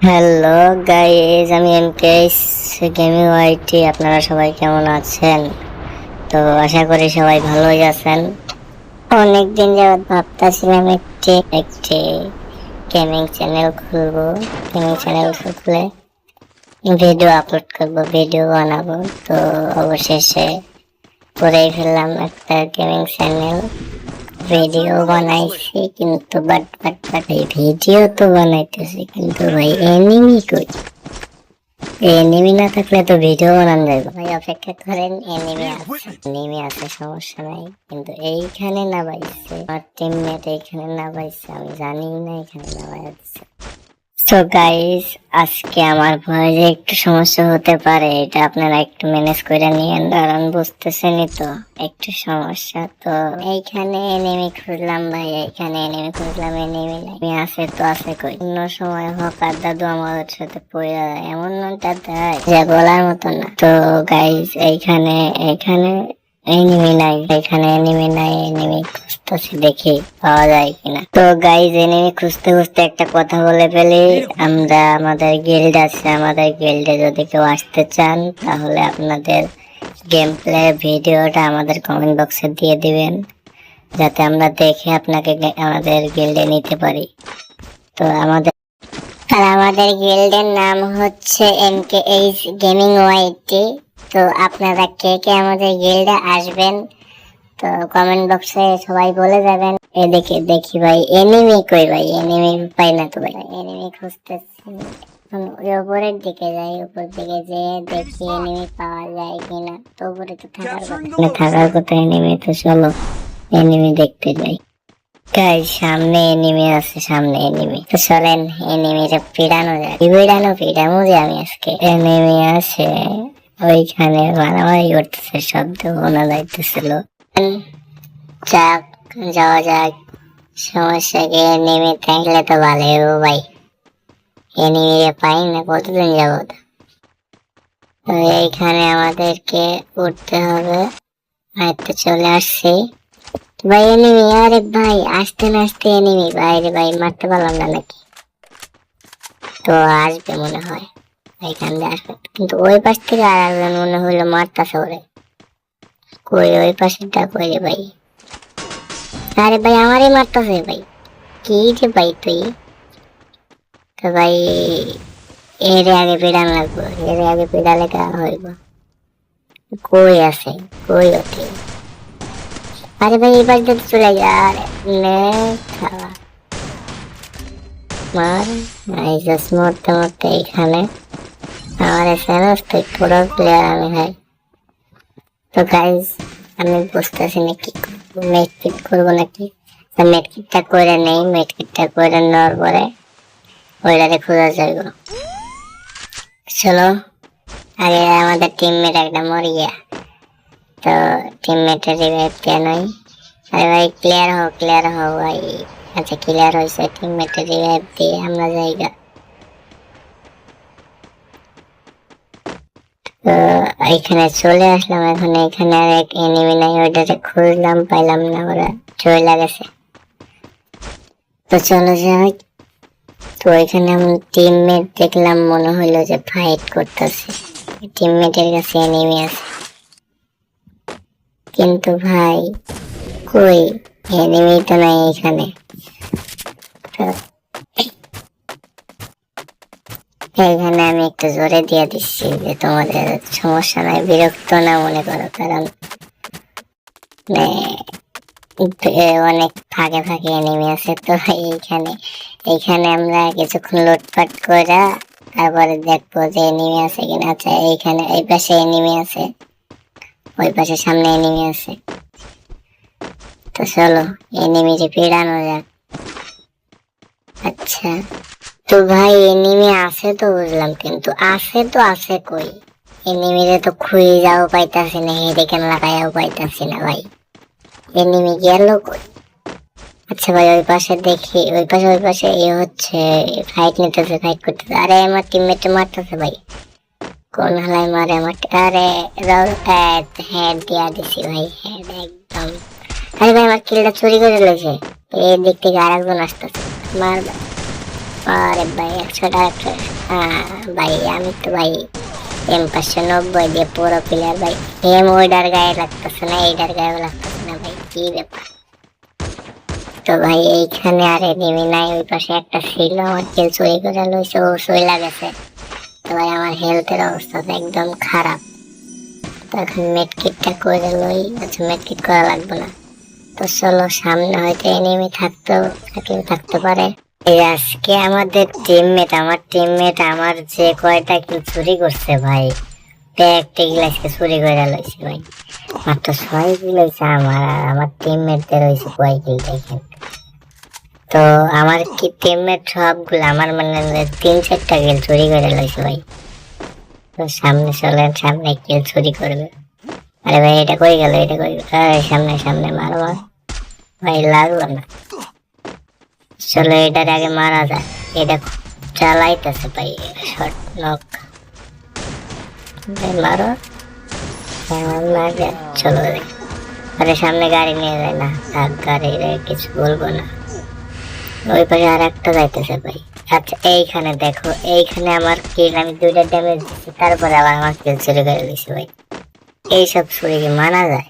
Hello guys, আমি MKS gaming ওয়াইটি। আপনারা সবাই কেমন আছেন? তো আশা করি সবাই ভালোই আছেন। অনেকদিন যাবত ভাবতেছিলাম একটি একটি গেমিং চ্যানেল খুলবো। গেমিং চ্যানেল খুলে ভিডিও আপলোড করবো, ভিডিও বানাবো। তো অবশেষে করেই ফেললাম একটা গেমিং চ্যানেল। ভিডিও বানাইছি কিন্তু বাট এই ভিডিও তো বানাইতেছি কিন্তু ভাই এনিমি কই? এনিমি না থাকলে তো ভিডিও বানানো যাবে ভাই। অপেক্ষা করেন, এনিমি আছে সমস্যা নাই, কিন্তু এইখানে না পাইছে আমার টিমমেট, এইখানে না পাইছে, আমি জানি না এখানে না পাইছে। সো গাইস, আজকে আমার ভয়েসে একটু সমস্যা হতে পারে, এটা আপনারা একটু ম্যানেজ করে নিয়েন, কারণ বুঝতেছেনই তো একটু সমস্যা। তো এইখানে এনিমি খুঁজলাম ভাই, এইখানে এনিমি খুঁজলাম, এনিমি নাই। আছে তো আছে কই? অন্য সময় হকার দাদু আমাদের সাথে পড়ে যায়, এমন নটা দেয় যে বলার মতো না। তো গাইস, এইখানে এনিমি নাই, এখানে এনিমি নাই। এনিমি খুঁজতেছি, দেখি পাওয়া যায় কিনা। তো গাইজ, এনিমি খুঁজতে খুঁজতে একটা কথা বলে ফেলি। আমরা আমাদের গিল্ড আছে, আমাদের গিল্ডে যদি কেউ আসতে চান তাহলে আপনাদের গেম প্লে ভিডিওটা আমাদের কমেন্ট বক্সে দিয়ে দিবেন, যাতে আমরা দেখে আপনাকে আমাদের গিল্ডে নিতে পারি। তো আমাদের গিল্ডের নাম হচ্ছে এমকেএস গেমিং ওয়াইটি। তো আপনারা কে কে আমাদের গিল্ডে আসবেন তো কমেন্ট বক্সে সবাই বলে যাবেন। এদিকে দেখি ভাই এনিমি কই? ভাই এনিমি পাই না তো ভাই, এনিমি খুঁজতেছি। উপরের দিকে যাই, উপর দিকে যেয়ে দেখি এনিমি পাওয়া যায় কিনা। তো উপরে তো থাকার কথা এনিমি। তো চলো এনিমি দেখতে যাই। গাইস, সামনে এনিমি আছে, সামনে এনিমি। তো চলেন এনিমিটা পিড়ানো যায়। পিড়ানো যে আমি আজকে। এনিমি আছে ওইখানে, মারামারি করতেছে, শব্দ শোনা যাইতেছিল। যাক, যাওয়া যাক, সমস্যা কি? এনিমি থাকলে তো ভালো ভাই। এনিমি পাই না কতদিন যাবত। তো এইখানে আমাদেরকে উঠতে হবে। হয়তো চলে আসছি ভাই। এনিমি, আরে ভাই আসতে না আসতে এনিমি। বাইরে ভাই মারতে পারলাম না নাকি? তো আসবে মনে হয়, এইখান দিয়ে আসবে, কিন্তু ওই পাশ থেকে আর একজন মনে হইলো মারতাছে ওরে। কই ওই পাশেরটা? কই রে ভাই? আরে ভাই আমারই মারতেছে ভাই। কি যে ভাই তুই? তো ভাই এর আগে পিড়ান লাগবো, এর আগে পিড়ালে কা হইব? কই আছে? কই ওকে? আরে ভাই এবার যদি চলে যায় নে খাওয়া মার। নাইজাস মরতে মরতে এখানে আমার চ্যানেল তুই পুরো প্লেয়ার আমি ভাই। তো গাইজ, আমি বুঝতেছি না কি করবো, মেডকিট করবো নাকি? মেডকিটটা করে নেই, মেডকিটটা করে নেওয়ার পরে ওইটারে খোঁজা যাইব। চলো আগে আমাদের টিমমেট একটা মরে গিয়া, তো টিমমেটের রিভাইভ দিয়ে নই। আরে ভাই ক্লিয়ার হও ভাই। আচ্ছা ক্লিয়ার হয়েছে, টিমমেটের রিভাইভ দিয়ে আমরা জায়গা। তো এখানে চলে আসলাম। এখন এখানে আর এক এনিমি নাই, ওইটাতে খুঁজলাম পাইলাম না, ওরা চলে গেছে। তো চলো যাই। তো এখানে আমার টিমমেট দেখলাম, মনে হইলো যে ফাইট করতেছে। টিমমেটের কাছে এনিমি আছে, কিন্তু ভাই কই? এনিমি তো নাই এখানে। এখানে আমি একটু জোরে দিয়ে দিচ্ছি যে তোমাদের সমস্যা নাই, বিরক্ত না মনে করো, কারণ অনেক ফাঁকে ফাঁকে এনিমি আছে। তো এইখানে আমরা কিছুক্ষণ লুটপাট করে তারপরে দেখবো যে এনিমি আছে কিনা। আচ্ছা এইখানে এই পাশে এনিমি আছে, ওই পাশে সামনে এনিমি আছে। তো চলো এনিমিকে পিড়ানো যাক। আচ্ছা তো ভাই এনিমি আছে তো বুঝলাম, কিন্তু আছে কই? এনিমিরে তো খুঁজে যাও পাইতাছি না, হেডে কেন লাগাইয়াও পাইতাছি না ভাই। এনিমি গেল কই? আচ্ছা ভাই ওই পাশে দেখি, ওই পাশে এ হচ্ছে ফাইট নিতেছে, ফাইট করতেছে। আরে আমার টিমমেটে মারতেছে ভাই, কোন হালাই মারে আমার। আরে হেড দিয়া দিছি ভাই, হেড একদম। আরে ভাই আমার কিলটা চুরি করে লইছে, এই দিক থেকে আরেকজন আসতেছে, মার। আরে ভাই 100 টা ভাই আমি তো ভাই M590 দিয়ে পুরো প্লেয়ার ভাই। ওইটার গায়ে লাগতেছে না, এইটার গায়েও লাগতেছে না ভাই, কি ব্যাপার? তো ভাই এইখানে আর এনিমি নাই, ওই পাশে একটা ছিল, আমার কিল চুরি করে লইছে, ও চইলা গেছে। তো ভাই আমার হেলথের অবস্থা তো একদম খারাপ। তো এখন মেডকিটটা করে লই। আচ্ছা মেডকিট করা লাগবে না। তো চলো, সামনে হয়তো এনিমি থাকতে পারে। এই আজকে আমাদের টিমমেট আমার যে কয়টা কিল চুরি করছে ভাই, একটা কিল আজকে চুরি করে লইছে ভাই। মাত্র 6 কিল হয়েছে আমার, আর আমার টিমমেটদের হয়েছে কয় কিল দেখেন। তো আমার কি টিমমেট সবগুলো আমার মানে 3-4টা কিল চুরি করে লইছে ভাই। তো সামনে চলেন, সামনে কিল চুরি করবে। আরে ভাই এটা কই গেল, এটা কই গেল? সামনে সামনে মারো ভাই, লাগলো না। চলো এটার আগে মারা যায়, এটা চালাইতেছে ভাই, শর্ট নক ভাই, মারো। চলো আরে সামনে গাড়ি নিয়ে যায় না, থাক গাড়ি কিছু বলবো না। ওই পাশে আর একটা যাইতেছে ভাই। আচ্ছা এইখানে দেখো, এইখানে আমার কিল আমি 2টা ড্যামেজ দিচ্ছি, তারপরে আবার আমার কিল চুরি করে দিছি ভাই। এইসব চুরি কি মানা যায়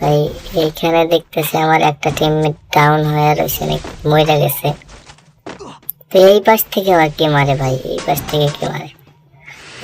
ভাই? এইখানে দেখতেছি আমার একটা টিমমেট ডাউন হয়ে রয়েছে, নাকি মরে গেছে। তো এই পাশ থেকে আবার কে মারে ভাই? এই পাশ থেকে কে মারে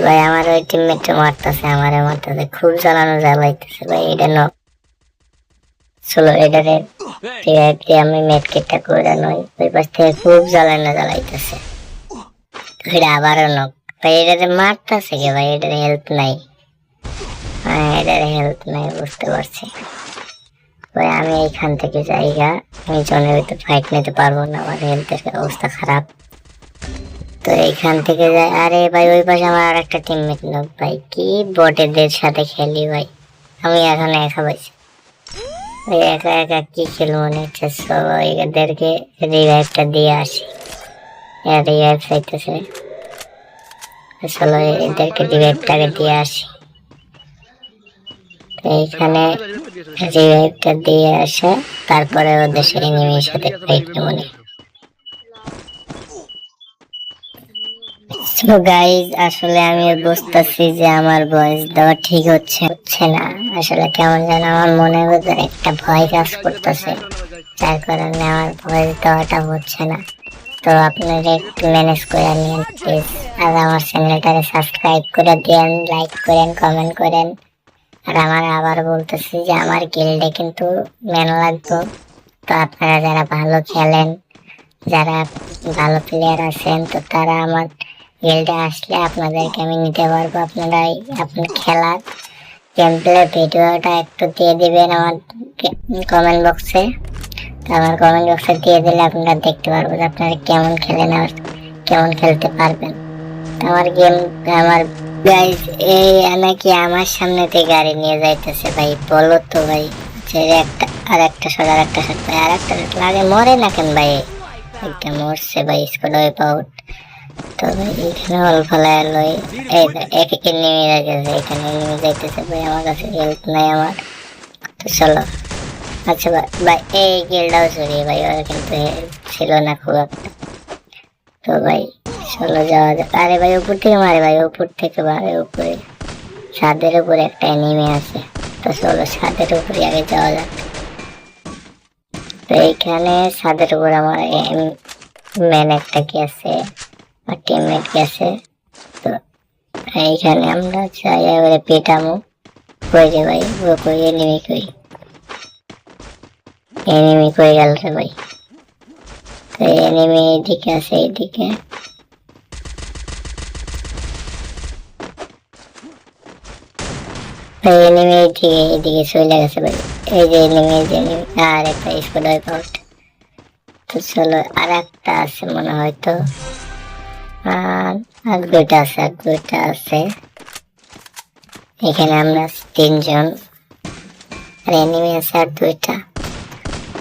ভাই? আমার ওই টিমমেটটা মারতেছে, আমারে মারতেছে, খুব জ্বালাইতেছে ভাই। এটা নক। চলো এটারে আমি মেডকিটটা করে নই। ওই পাশ থেকে খুব জ্বালাইতেছে, এটা আবারও নক ভাই। এটারে মারতেছে কে ভাই? এটার হেল্প নাই, এটার হেল্প নাই, বুঝতে পারছি ভাই। আমি এইখান থেকে যাইগা, আমি জনের ভিতরে ফাইট নিতে পারবো না, আমার হেলথের অবস্থা খারাপ। তো এইখান থেকে যাই। আরে ভাই ওই পাশে আমার আর একটা টিমমেট লোক ভাই, কি বটেদের সাথে খেলি ভাই। আমি এখন একা পাইছি ভাই, একা একা কি খেলবো মনে হচ্ছে। সবাই এদেরকে রিভাইভটা দিয়ে আসি, রিভাইভ চাইতেছে। চলো এদেরকে রিভাইভটাকে দিয়ে আসি। এইখানে রিভাইভটা দিয়ে আসে, তারপরে ওদের এনিমির সাথে ফাইট নেব। তো গাইজ আসলে আমি বুঝতেছি যে আমার ভয়েস দেওয়া ঠিক হচ্ছে না। আসলে কেমন যেন আমার মনের ভিতরে একটা ভয় কাজ করতেছে, যার কারণে আমার ভয়েস দেওয়াটা হচ্ছে না। তো আপনারা একটু ম্যানেজ করে নিন প্লিজ। আর আমার চ্যানেলটাকে সাবস্ক্রাইব করে দিন, লাইক করেন, কমেন্ট করেন। আর আমার আবার বলতেছি যে আমার গিল্ডে কিন্তু ম্যান লাগতো। তো আপনারা যারা ভালো খেলেন, যারা ভালো প্লেয়ার আছেন, তো তারা আমার গিল্ডে আসলে আপনাদেরকে আমি নিতে পারবো। আপনারা আপনার খেলার গেম প্লে ভিডিওটা একটু দিয়ে দিবেন আমার কমেন্ট বক্সে। তো আমার কমেন্ট বক্সে দিয়ে দিলে আপনারা দেখতে পারবো যে আপনারা কেমন খেলেন আর কেমন খেলতে পারবেন। আমার গেম আমার গাইজ এই নাকি আমার সামনে থেকে গাড়ি নিয়ে যাইতেছে ভাই, বলো তো ভাই। আর একটা শট ভাই, আর একটা শট লাগে, মরে না কেন ভাই? একটা মরছে ভাই, স্কোয়াড ওয়াইপ আউট। তো ভাই এখানে হল ফলায় লই, এক নেমে যাইতেছে, এখানে নেমে যাইতেছে ভাই, আমার কাছে হেল্প নাই আমার। তো চলো। আচ্ছা ভাই এই গিলটাও চুরি ভাই, ওর কিন্তু ছিল না খুব একটা। তো ভাই চলো যাওয়া যাক। আরে ভাই উপর থেকে মারে ভাই, উপর থেকে মারে, উপরে ছাদের উপরে একটা এনিমি আছে। তো চলো ছাদের উপরে আগে যাওয়া যাক। তো এইখানে ছাদের উপর আমার ম্যান একটা গেছে, আর টিমমেট গেছে। তো এইখানে আমরা যাই, এবারে পেটামো। কই রে ভাই, ও কই এনিমি, কই গেল রে ভাই? তো এনিমি এইদিকে আছে, এইদিকে। এনিমি এইদিকে চলে গেছে ভাই। এই যে এনিমি, আর একটা স্কোয়াড ওয়াইপ আউট। তো চলো আর একটা আছে মনে হয়, তো আর দুইটা আছে। এখানে আমরা 3 জন, আর এনিমি আছে আর 2টা।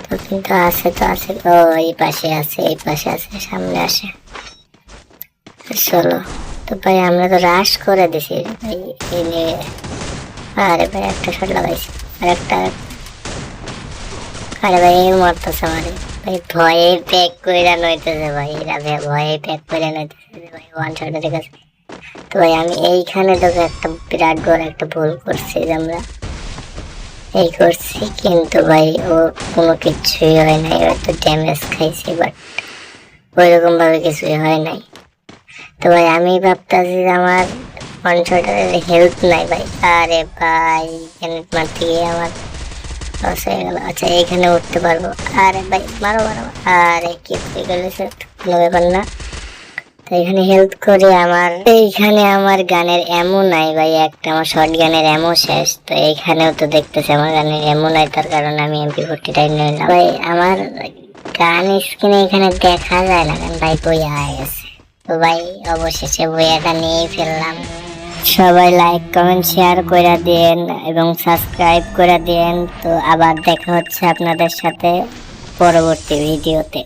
তো কিন্তু আছে ও এই পাশে আছে, সামনে আসে। চলো। তো ভাই আমরা তো রাশ করে দিছি ভাই। আরে ভাই একটা শট লাগাইছি, আর একটা। আরে ভাই মরতেছে আমারে ভাই ভয়ে প্যাক কইরা নইতেছে ভাই, এরা ভয়ে প্যাক কইরা নইতেছে ভাই, ওয়ান শটের কাছে। তো ভাই আমি এইখানে তো একটা বিরাট বড় একটা ভুল করছি যে আমরা এই করছি, কিন্তু ভাই ও কোনো কিছুই হয় নাই, হয়তো ড্যামেজ খাইছি বাট ওইরকম ভাবে কিছুই হয় নাই। তো ভাই আমি ভাবতেছি যে আমার ওয়ান শটের হেলথ নাই ভাই। আরে ভাই গ্রেনেড মারতে গিয়ে আমার লস হয়ে গেল। আচ্ছা এইখানে উঠতে পারবো। আরে ভাই মারো মারো, আরে কি হয়ে গেল স্যার, কোনো ব্যাপার না। তো এখানে হেল্প করে আমার, এইখানে আমার গানের এমন নাই ভাই, একটা আমার শর্ট গানের এমন শেষ। তো এইখানেও তো দেখতেছে আমার গানের এমন নাই, তার কারণে আমি MP40 নিলাম ভাই। আমার গান স্ক্রিনে এখানে দেখা যায় না কারণ ভাই বইয়া হয়ে গেছে। তো ভাই অবশেষে বইয়াটা নিয়ে ফেললাম। সবাই লাইক কমেন্ট শেয়ার করে দেন এবং সাবস্ক্রাইব করে দেন। তো আবার দেখা হচ্ছে আপনাদের সাথে পরবর্তী ভিডিওতে।